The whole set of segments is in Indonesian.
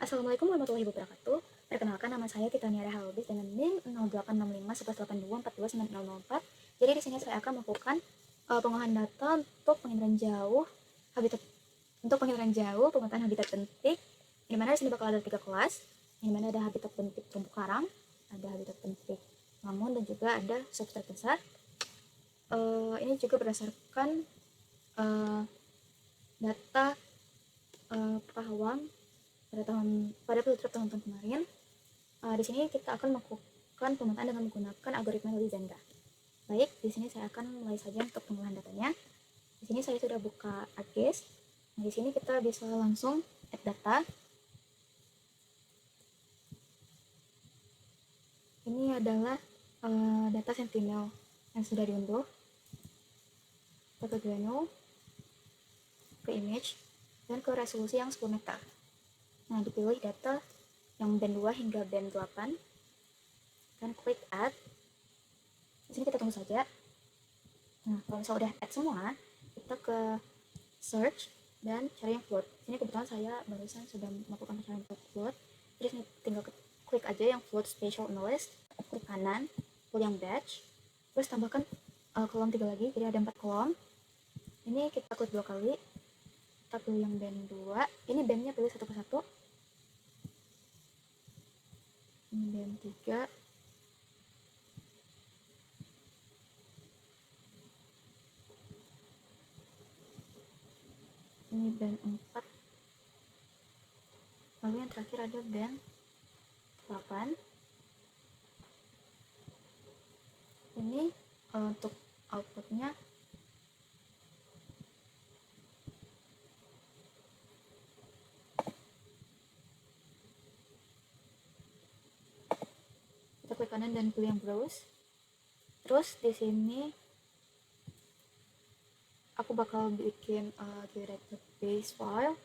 Assalamualaikum warahmatullahi wabarakatuh. Perkenalkan, nama saya Titaniara Halbis dengan NIM 08651182429004. Jadi di sini saya akan melakukan pengolahan data untuk penginderaan jauh habitat pemetaan habitat bentik. Di mana di sini bakal ada 3 kelas. Di mana ada habitat bentik terumbu karang, ada habitat bentik lamun, dan juga ada substrat besar. Ini juga berdasarkan data pahawang pada filter tahun-tahun kemarin. Di sini kita akan melakukan pemetaan dengan menggunakan algoritma Lizenda. Baik, di sini saya akan mulai saja untuk pengolahan datanya. Di sini saya sudah buka ArcGIS. Nah, di sini kita bisa langsung add data. Ini adalah data Sentinel yang sudah diunduh. Kita ke Granule, ke Image, dan ke resolusi yang 10 meter. Nah, dipilih data yang band 2 hingga band 8 dan klik add. Di sini kita tunggu saja. Nah, kalau misalnya udah add semua, kita ke search dan cari yang float. Sini kebetulan saya barusan sudah melakukan pencarian float. Jadi sini tinggal klik aja yang float spatial analyst, klik kanan, pilih yang batch, terus tambahkan kolom 3 lagi, jadi ada 4 kolom. Ini kita klik 2 kali, kita pilih yang band 2. Ini bandnya pilih satu persatu. Ini band 3, ini band 4, lalu yang terakhir ada band 8. Ini untuk outputnya kita klik kanan dan pilih yang browse. Terus di sini aku bakal bikin database file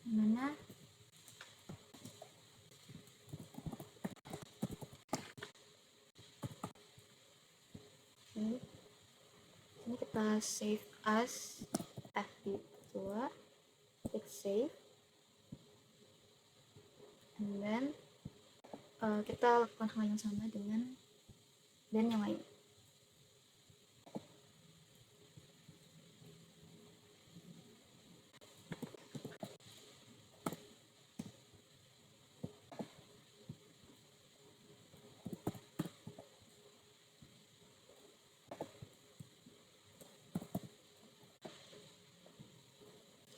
mana ini kita save as fb2, klik save, and then kita lakukan hal yang sama dengan band yang lain.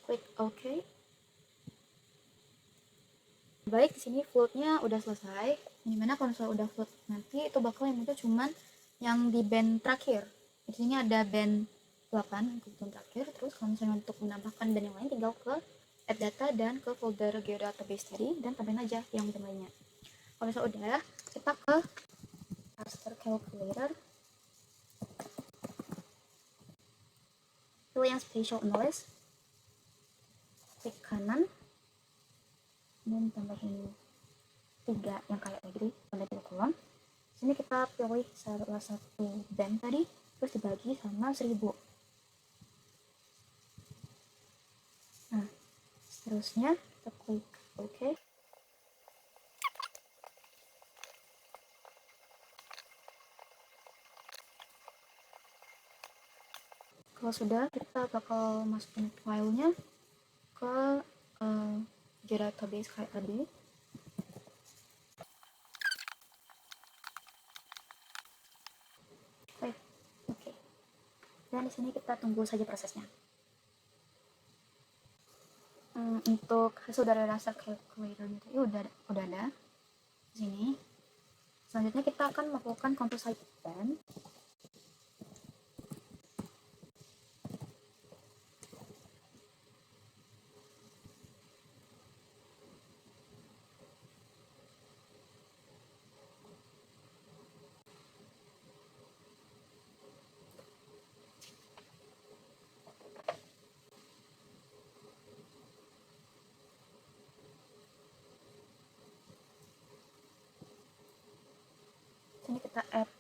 Klik OK. Baik, di sini floatnya udah selesai. Dimana kalau misalnya udah float nanti itu bakal yang muncul cuman yang di band terakhir. Di sini ada band 8 kebetulan terakhir. Terus kalau misalnya untuk menambahkan band yang lain, tinggal ke add data dan ke folder geodatabase tadi dan tambahin aja yang band lainnya. Kalau misalnya udah, kita ke raster calculator, pilih yang spatial analyst, klik kanan, dan tambahin 3 yang kayak tadi, tanda 3 kolom. Sini kita pilih salah satu band tadi, terus dibagi sama 1000. Nah, seterusnya kita klik OK. Kalau sudah, kita bakal masukin filenya ke database kayak tadi. Oke. Dan di sini kita tunggu saja prosesnya. Untuk hasil dari raster calculator itu udah ada di sini. Selanjutnya kita akan melakukan composite band. Sini kita add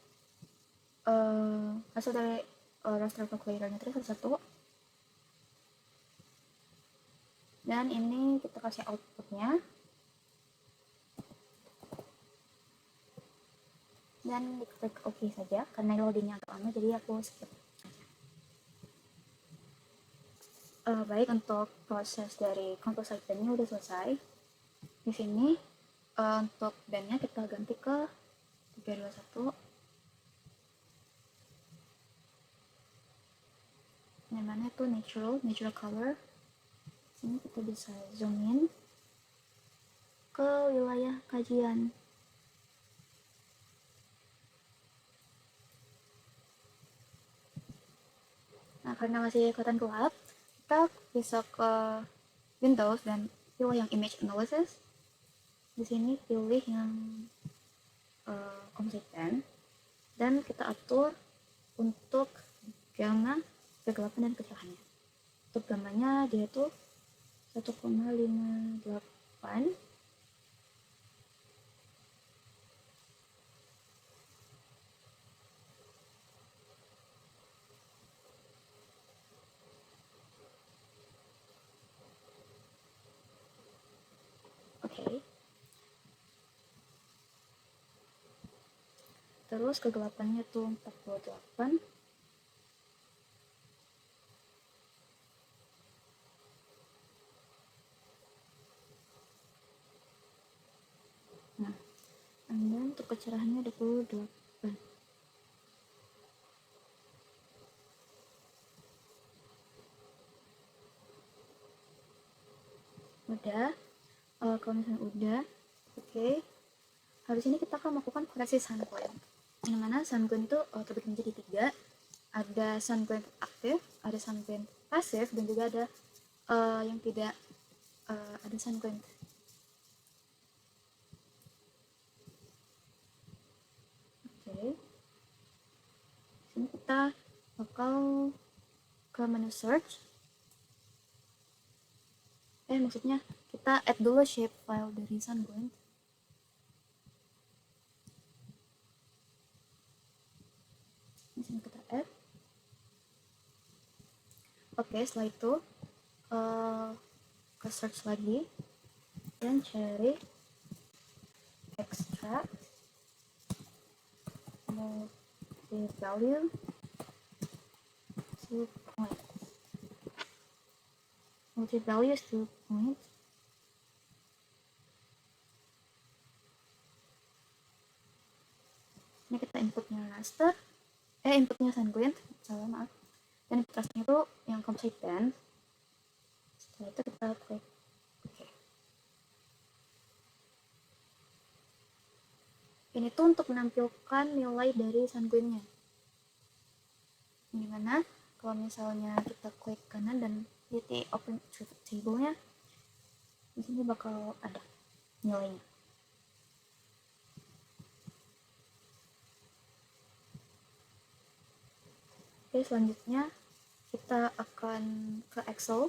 hasil dari raster calculator-nya tadi satu-satu. Dan ini kita kasih outputnya, dan diklik OK saja karena loadingnya agak lama, jadi aku skip. Baik, untuk proses dari composite bandnya udah selesai. Di sini untuk bandnya kita ganti ke 321, yang mana itu natural color. Sini kita bisa zoom in ke wilayah kajian. Nah, karena masih kelihatan gelap, kita bisa ke Windows dan pilih yang Image Analysis. Di sini pilih yang Composite Pen, dan kita atur untuk gamma, kegelapan, dan kecerahannya. Untuk gammanya dia itu 1,58. Oke. Terus kegelapannya tuh 48. Nah, dan untuk kecerahannya 28. Udah. Kalau misalnya udah, oke. Habis ini kita akan melakukan koreksi sunpoint. Yang mana sunpoint itu terbagi menjadi 3. Ada sunpoint aktif, ada sunpoint pasif, dan juga ada yang tidak ada sunpoint. Oke. Sini kita bakal ke menu search. Maksudnya kita add dulu shape file dari sunpoint. Di sini kita add. Oke, setelah itu ke search lagi dan cari extract multi-value to point. Multi-values to point. Ini kita inputnya raster, inputnya sunpoint, salah maaf. Dan input rasternya itu yang composite pen. Setelah itu kita klik OK. Ini tuh untuk menampilkan nilai dari sunpointnya. Dimana kalau misalnya kita klik kanan dan di open table-nya, di sini bakal ada nilainya. Oke, selanjutnya kita akan ke Excel.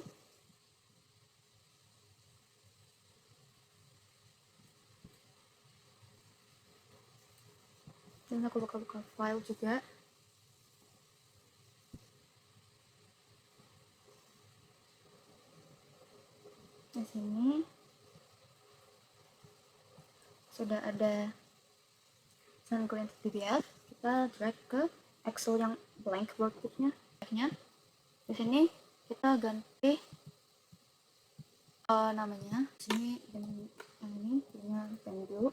Dan aku bakal buka file juga. Di sini sudah ada sunpoint PDF. Kita drag ke Excel yang blank workbooknya. Di sini kita ganti namanya. Di sini yang ini punya pen dulu.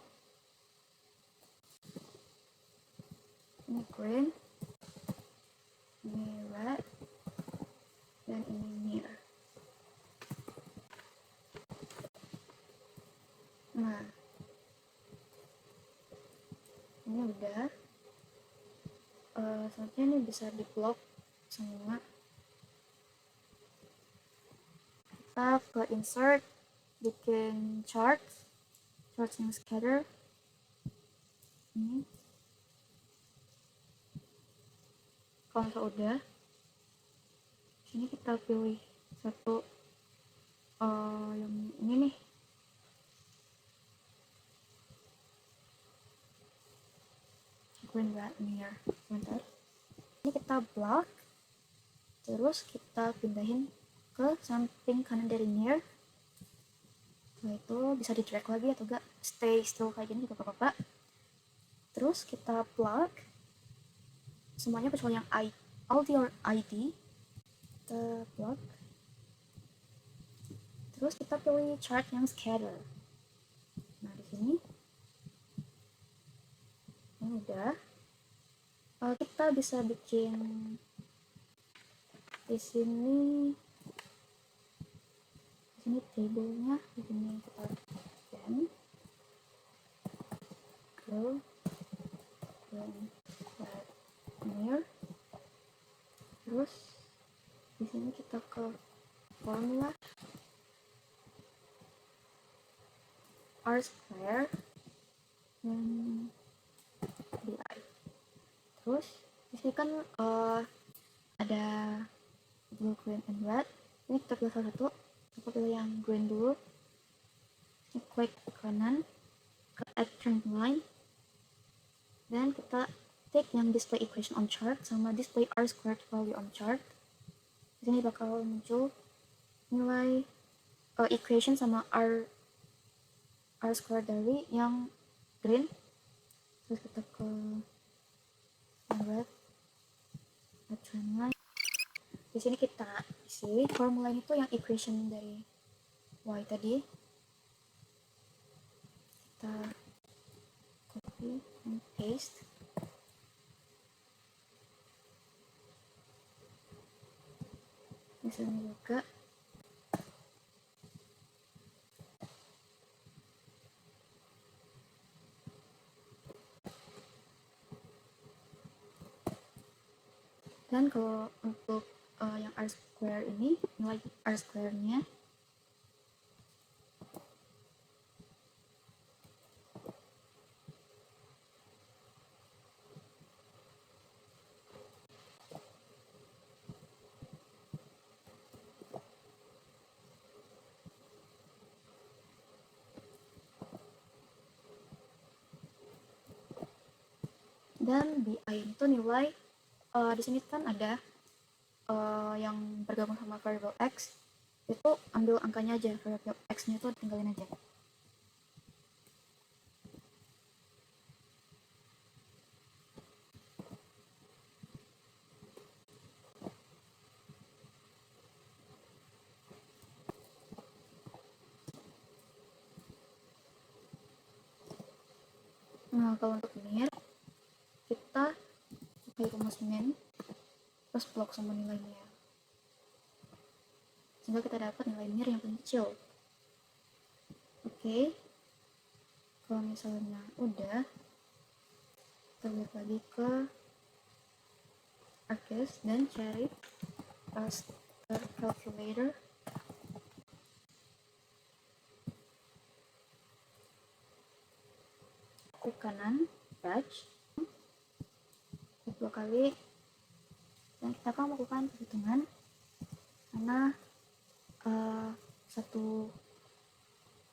Ini green, ini red, dan ini near. Nah, ini udah. Selanjutnya ini bisa di block semua. Kita ke insert, bikin chart yang scatter. Ini kalau misalnya udah, sini kita pilih satu yang ini nih. Green, red, near. Bentar. Ini kita block, terus kita pindahin ke samping kanan dari near. Setelah itu bisa di drag lagi atau enggak stay still kayak gini juga gak apa-apa. Terus kita plug semuanya kecuali yang Alt or ID, kita plug. Terus kita pilih chart yang scatter. Nah di sini ini udah. Kita bisa bikin di sini tablenya, di sini kita scan, go, near. Terus di sini kita ke formula R square dan BI. Terus di sini kan ada blue, green, and red. Ini kita pilih salah satu. Kita pilih yang green dulu. Ini klik kanan ke add trend line. Dan kita take yang display equation on chart sama display R squared value on chart. Di sini bakal muncul nilai equation sama R squared dari yang green. Terus kita ke yang red, add trend line. Di sini kita isi formula itu yang equation dari y tadi. Kita copy and paste. Di sini juga. Dan kalau untuk yang R square ini, nilai R square-nya dan BI itu nilai di sini kan ada yang bergabung sama variable X, itu ambil angkanya aja, variable X-nya itu tinggalin aja. Nah kalau untuk mir, kita pakai rumus min terus blok sama nilai mir, sehingga kita dapat nilai mir yang paling kecil. Oke, kalau misalnya udah, kita balik lagi ke ArcGIS dan cari raster calculator. Klik kanan, batch, klik 2 kali, dan kita akan melakukan perhitungan karena satu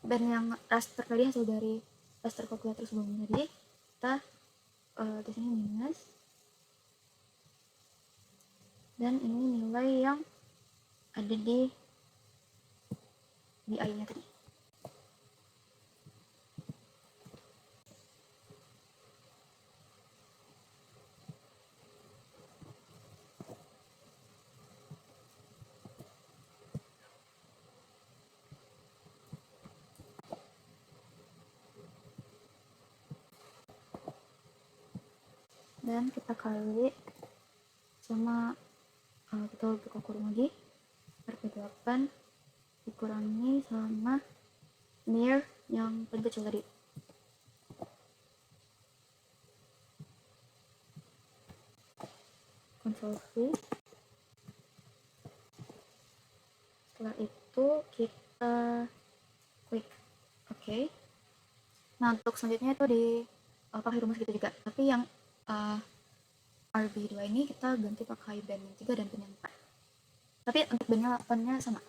band yang raster tadi hasil dari raster calculator sebelumnya tadi, kita di sini minus, dan ini nilai yang ada di BI-nya tadi. Dan kita kali sama kita buka kurung lagi, RP8 dikurangi sama mir yang paling kecil tadi. Ctrl V. Setelah itu kita klik OK. Nah untuk selanjutnya itu di pakai rumus gitu juga, tapi yang RB2 ini kita ganti pakai band yang 3 dan band yang 4, tapi untuk bandnya 8-nya sama.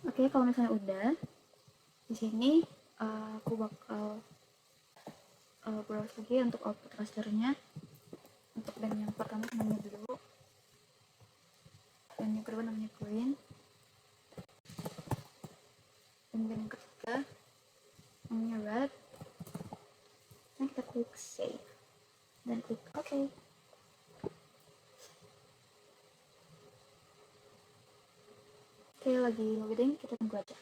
Oke, kalau misalnya udah, di sini aku bakal browse lagi untuk output rasternya. Untuk band yang pertama namanya blue, band yang kedua namanya green, Oke, lagi loading, kita tunggu aja.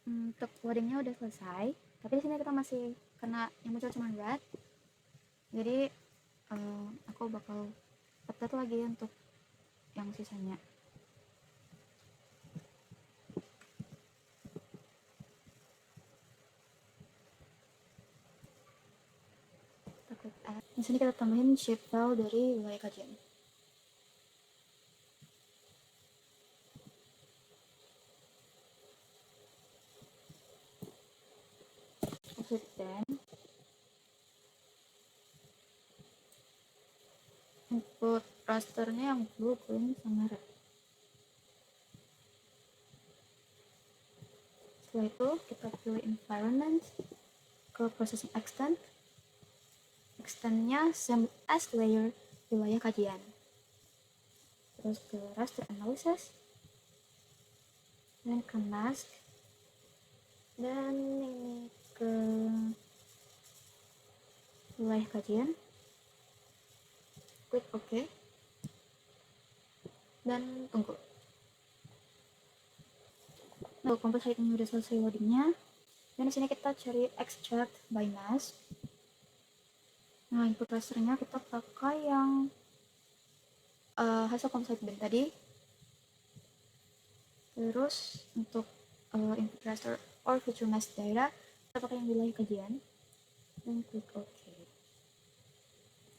Untuk loadingnya udah selesai, tapi di sini kita masih kena yang muncul cuma red. Jadi aku bakal update lagi untuk yang sisanya. Di sini kita tambahin shape file dari wilayah kajian. Exit then. Input rasternya yang blue, green, sama red. Setelah itu kita pilih environment, ke processing extent. Extendnya same as layer wilayah kajian. Terus ke raster analysis, dan ke mask, dan ini ke wilayah kajian. Klik OK dan tunggu. Nah, composite ini udah selesai loadingnya, dan di sini kita cari extract by mask. Nah, input rasternya kita pakai yang hasil composite bin tadi. Terus untuk input raster or feature mask data kita pakai yang wilayah kajian, dan klik OK.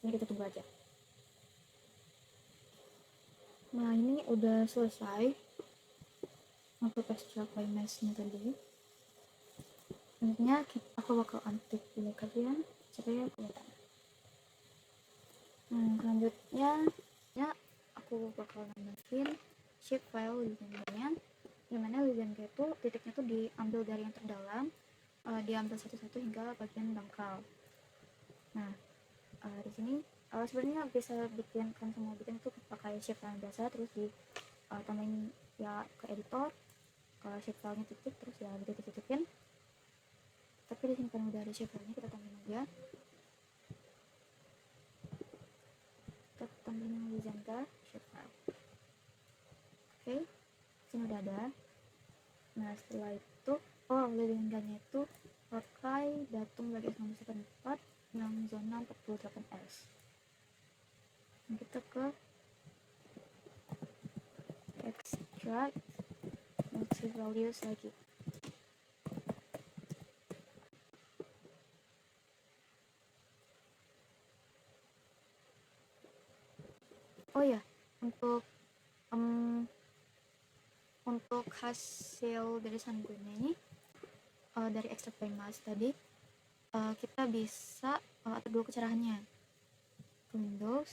Ini kita tunggu aja. Nah, ini udah selesai untuk extract by mask-nya tadi. Selanjutnya aku bakal untick wilayah kajian supaya kelihatan. Selanjutnya ya aku bakal nambahin shape file legend-nya, dimana legend itu titiknya tuh diambil dari yang terdalam, diambil satu-satu hingga bagian dangkal. Nah, di sini sebenarnya bisa bikin kan semua bikin itu pakai shape file biasa, terus di tambahin ya ke editor, ke shape filenya titik, terus ya dititik-titikin. Tapi di sini kan udah ada shape filenya, kita tambahin aja. Kita tambahin legenda shape file. Oke, sini udah ada. Nah, setelah itu legendanya itu pakai datum bagi 1994 yang zona 48S. Nah, kita ke extract multi values lagi. Oh ya, untuk hasil dari Sunburn ini dari extract by mask tadi, kita bisa atur dulu kecerahannya ke Windows,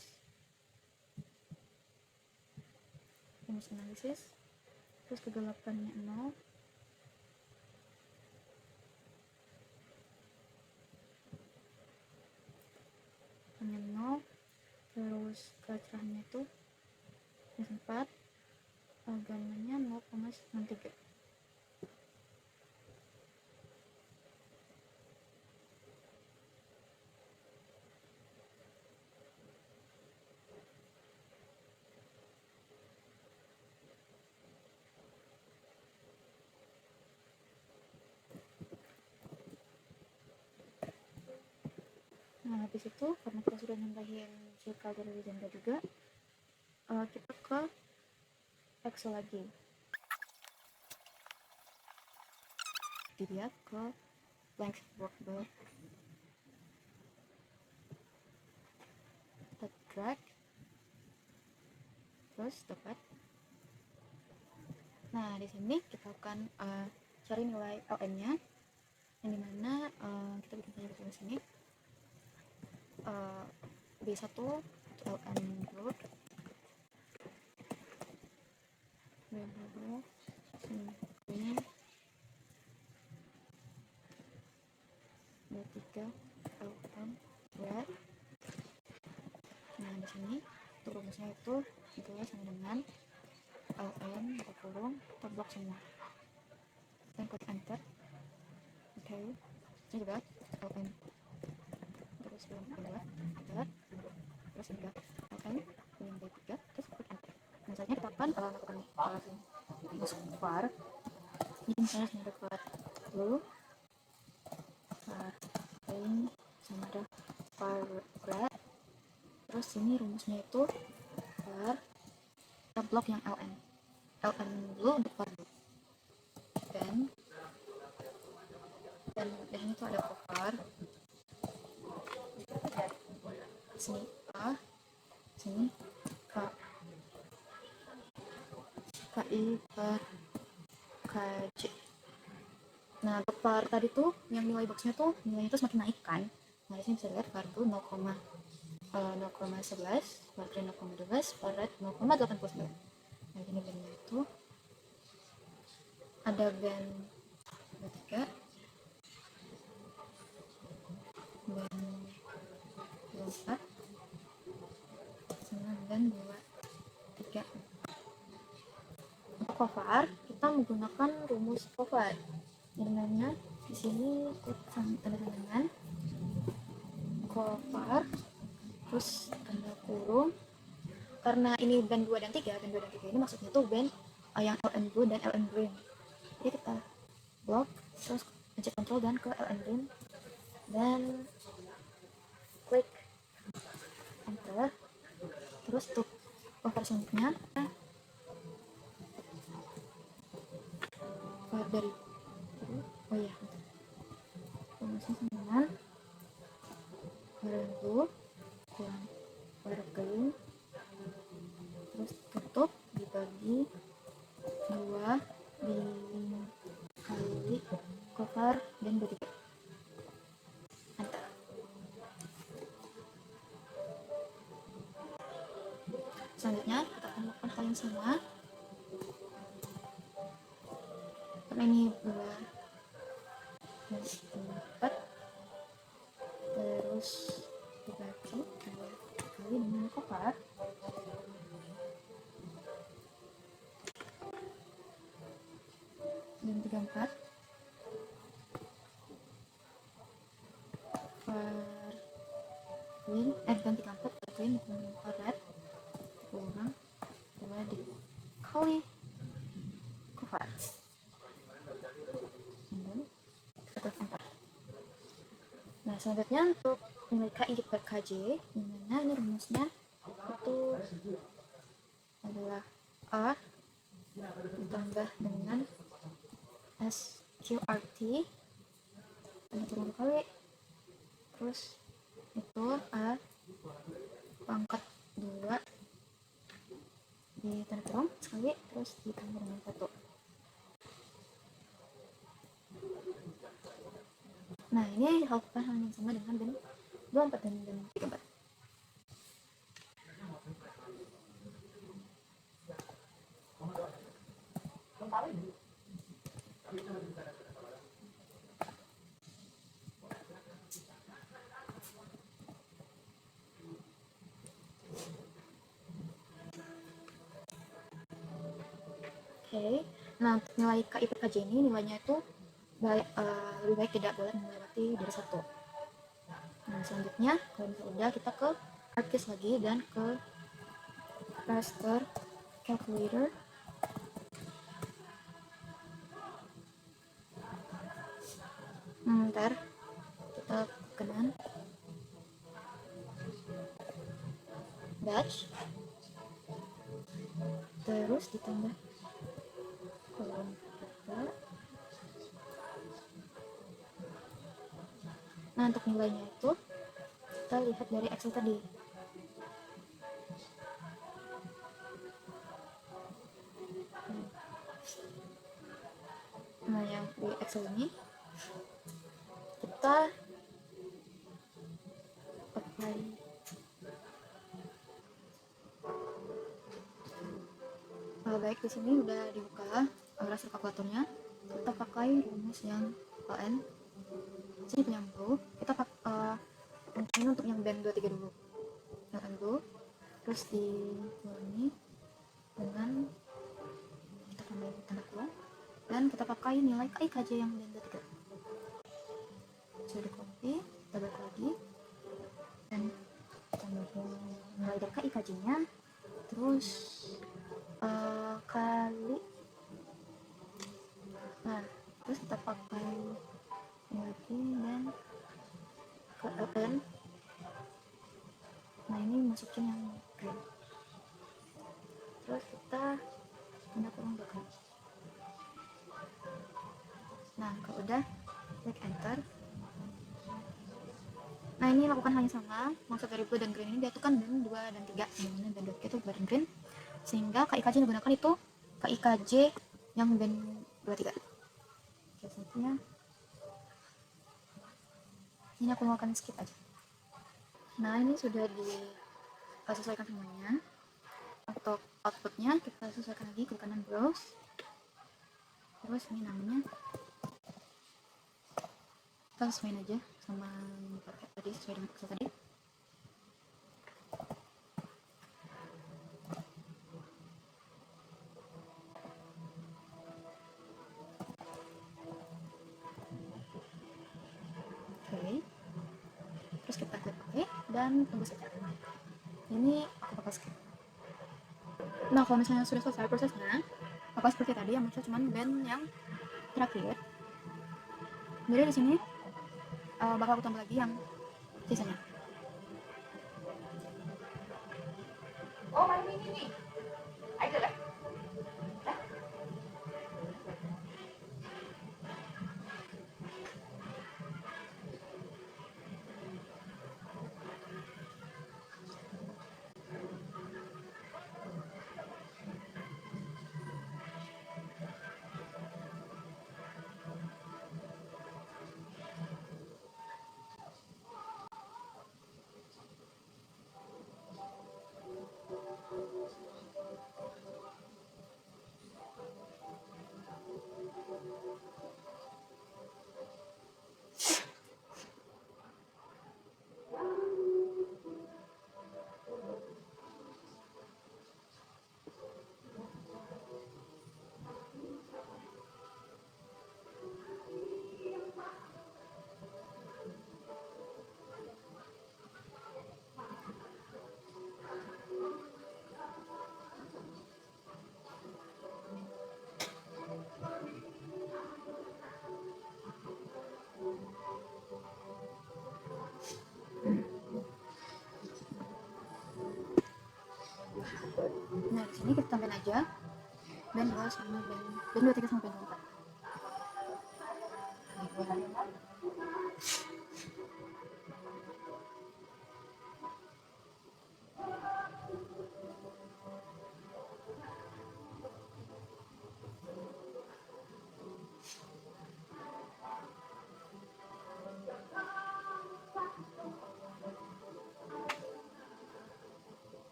image analysis, terus kegelapannya 0, hanya 0, terus kecerahannya itu 4, gamanya 0,93. Nah, habis itu karena kita sudah nambahin circle dari legenda juga, kita ke Excel lagi. Dilihat ke blank workbook, kita drag, terus dapat. Nah, di sini kita akan cari nilai LN-nya, yang dimana kita bikin saja di sini. B1 LN root, B2 ini, B3 LN red. Nah, di sini untuk rumusnya itu sama dengan LN kurung kita blok semua, dan klik enter. Oke, ini juga LN, terus belum enter, terus juga LN yang B3, terus klik enter. Nah, misalnya kita akan melakukan masuk var, ini misalnya sini ada var lalu var lain sama ada var red, terus ini rumusnya itu var kita blok yang ln dulu untuk var dulu, dan di sini tuh ada var sini a sini k ki per kj. Nah untuk var tadi tuh yang nilai boxnya tuh nilainya tuh semakin naik kan. Nah disini bisa lihat var tuh 0,11, var 0,12, var red 0,89. Nah ini bandnya itu ada band 23, band 24, sama band 23. Untuk cover kita menggunakan rumus cover yang namanya di sini tanda tangan cover terus tanda kurung, karena ini band 2 dan 3 ini maksudnya tuh band yang LN blue dan LN green, jadi kita blok terus pencet control dan ke LN green dan klik enter, terus untuk cover selanjutnya dari rumusnya sama warna blue kurang warna green, terus tutup dibagi 2 dikali cover dan berikut enter. Selanjutnya kita akan lakukan hal yang sama, karena ini 2 dan 4 terus dibagi 2 kali dengan cover dan 34 per green dan 34 per green dengan per red kurang 2 dikali cover dan kita enter. Nah selanjutnya untuk nilai KI per KJ, dimana ini rumusnya itu adalah A ditambah dengan SQRT tanda kurung kali, terus itu A pangkat 2 di tanda kurung sekali, terus ditambah dengan 1. Nah ini dilakukan hal yang sama dengan band 24 dan band 34. Oke, nah untuk nilai KI per KJ ini nilainya itu lebih baik tidak boleh melewati dari 1. Nah selanjutnya kalau misalnya udah, kita ke ArcGIS lagi dan ke raster calculator. Ntar kita kenan batch terus ditambah kolom kita. Nah untuk nilainya itu kita lihat dari Excel tadi. Nah yang di Excel ini kita apply baik, di sini udah dibuka raster kalkulatornya. Kita pakai rumus yang LN. Sini punya blue, kita pakai ini untuk yang band 23 dulu. LN blue, terus diwarnai dengan kita tambah tanda kurung dan kita pakai nilai KI KJ yang band 23. Sudah di copy, kita balik lagi dan tambahin nilai dari KI KJ nya, terus kali, nah terus kita pakai lagi dan ke LN. Nah ini masukin yang green, terus kita pindah ke ruang belakang. Nah kalau udah klik enter. Nah ini lakukan hal yang sama, maksud dari blue dan green ini dia itu kan band 2 dan 3, dimana band 2 itu blue dan green, sehingga KIKJ yang digunakan itu KIKJ yang band 2 3. Oke, selanjutnya ini aku mau akan skip aja. Nah ini sudah disesuaikan semuanya. Untuk outputnya kita sesuaikan lagi, klik kanan browse, terus ini namanya kita sesuaiin aja sama tadi, sesuai dengan pixel tadi. Oke, terus kita klik OK dan tunggu saja. Ini aku bakal skip. Nah kalau misalnya sudah selesai prosesnya, bakal seperti tadi yang muncul cuman band yang terakhir. Jadi di sini bakal aku tambah lagi yang sisanya. Oh, malam ini nih. Ayo lah. Nah di sini kita tambahin aja band 2 sama band 2 3 sama band 4.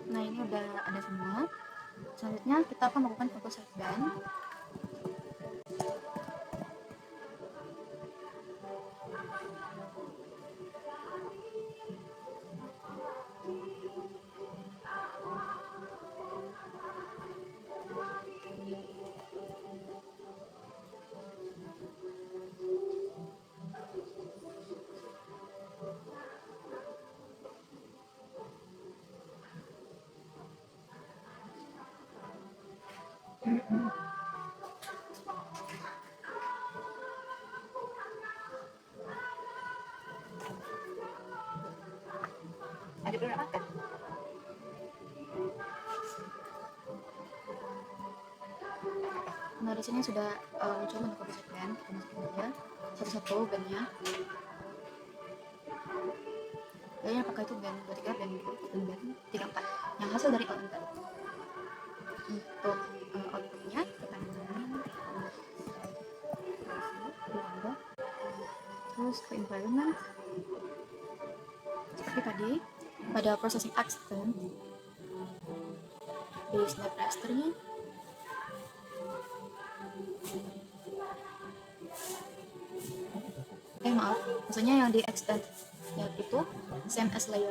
Nah ini udah ada semua. Selanjutnya kita akan melakukan foto save band. Ada berapa kan? Nah di sini sudah muncul menu foto save band. Kita masukin aja satu-satu bandnya. Yang pakai itu band 2 3, band 4 dan band 3 4 yang hasil dari LN tadi. Untuk outputnya kita nyalain terus ke environment. Seperti tadi pada processing extend di snap rasternya maaf, maksudnya yang di extend ya itu same as layer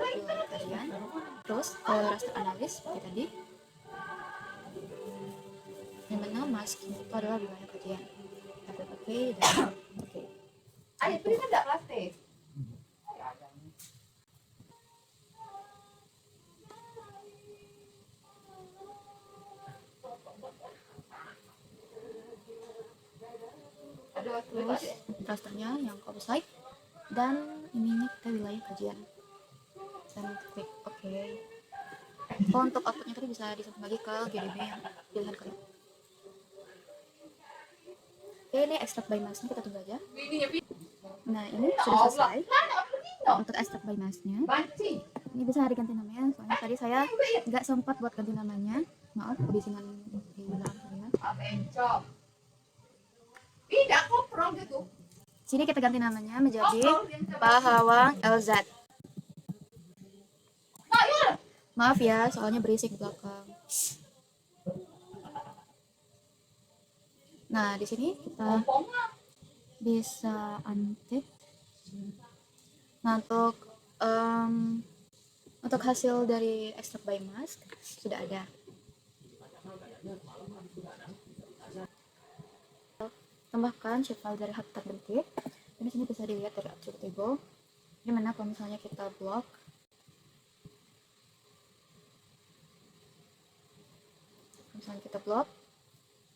tadian, terus raster analysis seperti tadi, yang mana masking itu adalah wilayah kajian. Kita pakai dan oke. Ayo, beri tidak kelas rasternya yang outside, dan ininya kita wilayah kajian, dan klik OK. Oh, untuk outputnya tadi bisa disambung lagi ke GDB yang pilihan kalian. Oke, ini extract by mask, kita tunggu aja. Nah, ini sudah selesai. Untuk extract by mask-nya ini bisa diganti namanya, soalnya tadi saya nggak sempat buat ganti namanya, maaf kebisingan di belakang saya. Sini kita ganti namanya menjadi Pahawang LZ. Maaf ya, soalnya berisik di belakang. Nah, di sini kita bisa untick. Nah, untuk hasil dari extract by mask sudah ada. Tambahkan shapefile dari hub terbentuk. Ini sini bisa dilihat dari attribute table. Dimana kalau misalnya kita block,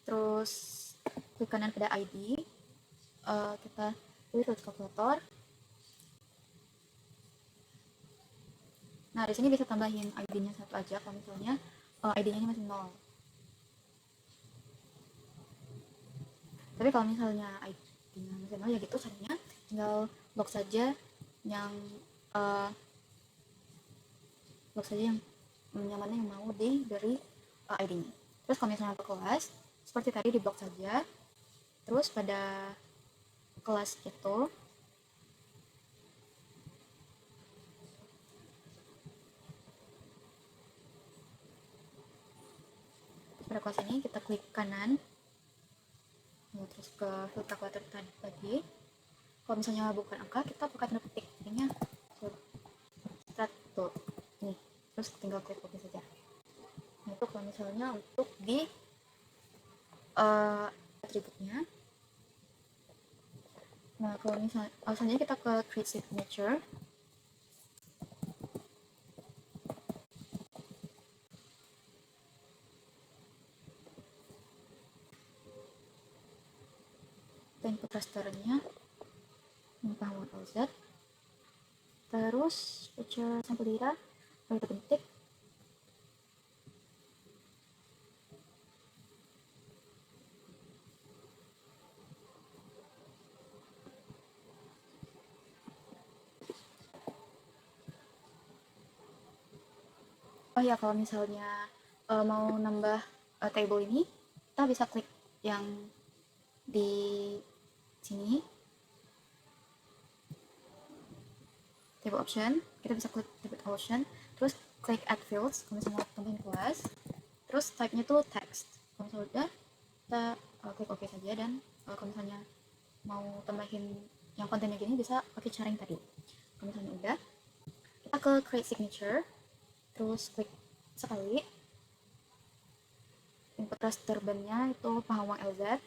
terus klik kanan pada ID, kita pilih root calculator. Nah, di sini bisa tambahin ID-nya satu aja kalau misalnya ID-nya masih 0. Tapi kalau misalnya ID-nya masih 0 ya gitu caranya, tinggal lock saja yang nyamannya yang mau diberi ID-nya. Terus kalau misalnya untuk kelas, seperti tadi di blok saja. Terus pada kelas itu pada kelas ini kita klik kanan, terus ke field calculator tadi. Kalau misalnya bukan angka, kita pakai tanda petik, jadinya start tuh nih, terus tinggal klik OK saja. Nah, itu kalau misalnya untuk di atributnya. Nah, kalau misalnya kita ke create signature, input rasternya Pahawang LZ, terus feature sampel data kita ketik, oh ya, kalau misalnya mau nambah table ini, kita bisa klik yang di sini, table option, kita bisa klik table option, terus klik add fields kalau misalnya tambahin kelas, terus type-nya tuh text. Kalau misalnya udah, kita klik OK saja, dan kalau misalnya mau tambahin yang kontennya gini bisa pakai cara yang tadi. Kalau misalnya udah, kita ke create signature, terus klik sekali, input raster bandnya itu Pahawang LZ,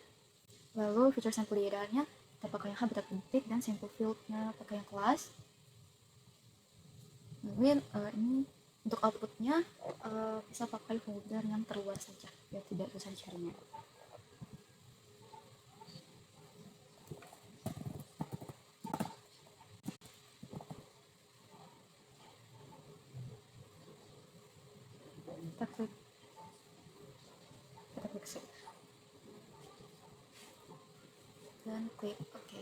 lalu feature sampel data-nya kita pakai yang habitat penting, dan sample field-nya pakai yang kelas. Lalu ini untuk outputnya bisa pakai folder yang terluar saja, biar tidak susah dicarinya. Kita klik save dan klik OK.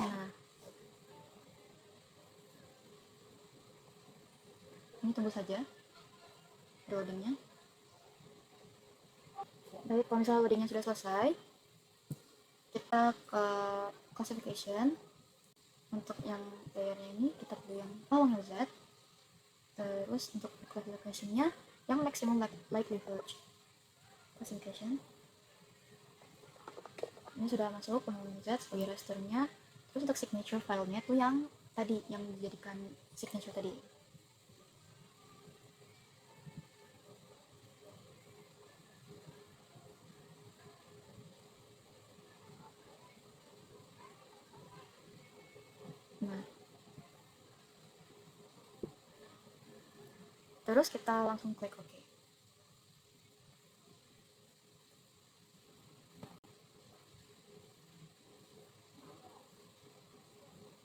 Nah, ini tunggu saja loadingnya. Baik, kalau misalnya loadingnya sudah selesai, kita ke classification. Untuk yang layernya ini kita pilih yang Pahawang LZ, terus untuk classification-nya yang maximum likelihood classification. Ini sudah masuk Pahawang LZ sebagai rasternya. Terus untuk signature filenya itu yang tadi, yang dijadikan signature tadi. Nah, terus kita langsung klik OK.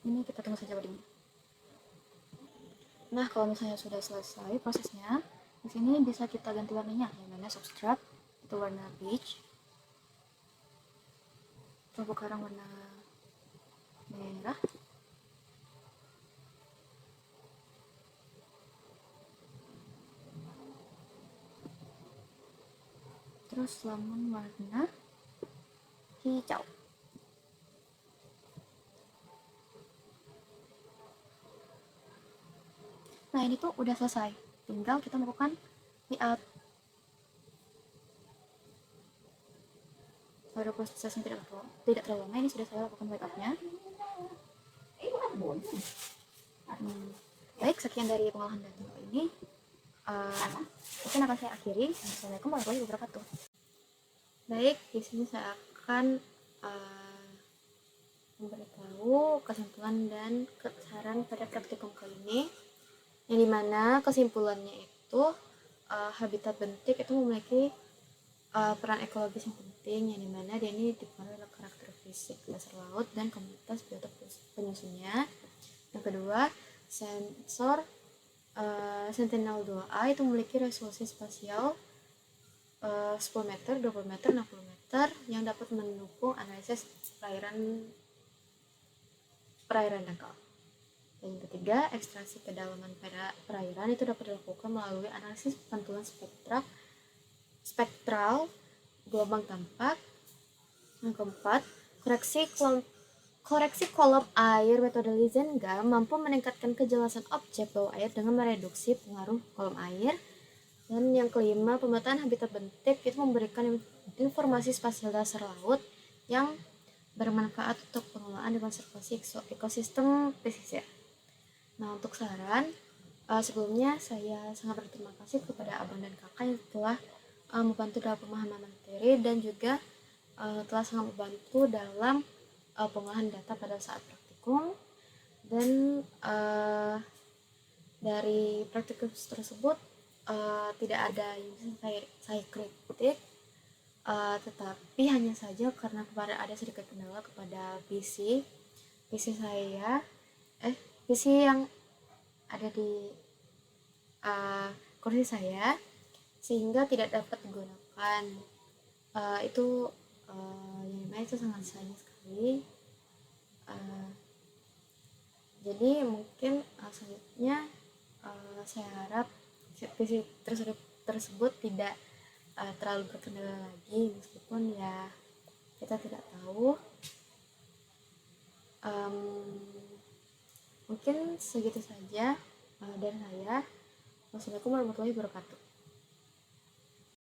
Ini kita tunggu saja loadingnya. Nah, kalau misalnya sudah selesai prosesnya, di sini bisa kita ganti warnanya, yang mana substrat itu warna beige, terumbu karang warna merah, terus lemon warna hijau. Nah, ini tuh udah selesai, tinggal kita melakukan layout. Pada proses yang tidak terlalu lama, ini sudah saya lakukan layoutnya. Baik, sekian dari pengolahan data ini. Mungkin akan saya akhiri. Assalamualaikum warahmatullahi wabarakatuh. Baik, di sini saya akan memberitahu kesimpulan dan saran pada praktikum kali ini, yang dimana kesimpulannya itu habitat bentik itu memiliki peran ekologis yang penting, yang dimana dia ini dipengaruhi oleh karakter fisik dasar laut dan komunitas biotop penyusunnya. Yang kedua, sensor Sentinel-2A itu memiliki resolusi spasial 10 meter, 20 meter, 60 meter yang dapat mendukung analisis perairan dangkal. Dan yang ketiga, ekstraksi kedalaman perairan itu dapat dilakukan melalui analisis pantulan spektral gelombang tampak. Yang keempat, koreksi kolom air metode Lizenga mampu meningkatkan kejelasan objek bawah air dengan mereduksi pengaruh kolom air. Dan yang kelima, pemetaan habitat bentik itu memberikan informasi spasial dasar laut yang bermanfaat untuk pengelolaan dan konservasi ekosistem pesisir. Nah, untuk saran, sebelumnya saya sangat berterima kasih kepada abang dan kakak yang telah membantu dalam pemahaman materi dan juga telah sangat membantu dalam pengolahan data pada saat praktikum. Dan dari praktikum tersebut tidak ada yang bisa saya kritik, tetapi hanya saja karena kemarin ada sedikit kendala kepada PC saya, PC yang ada di kursi saya, sehingga tidak dapat digunakan. Itu yang mana itu sangat sayang sekali. Jadi mungkin selanjutnya saya harap PC tersebut tidak terlalu berkendala lagi, meskipun ya kita tidak tahu. Mungkin segitu saja dari saya. Wassalamualaikum warahmatullahi wabarakatuh.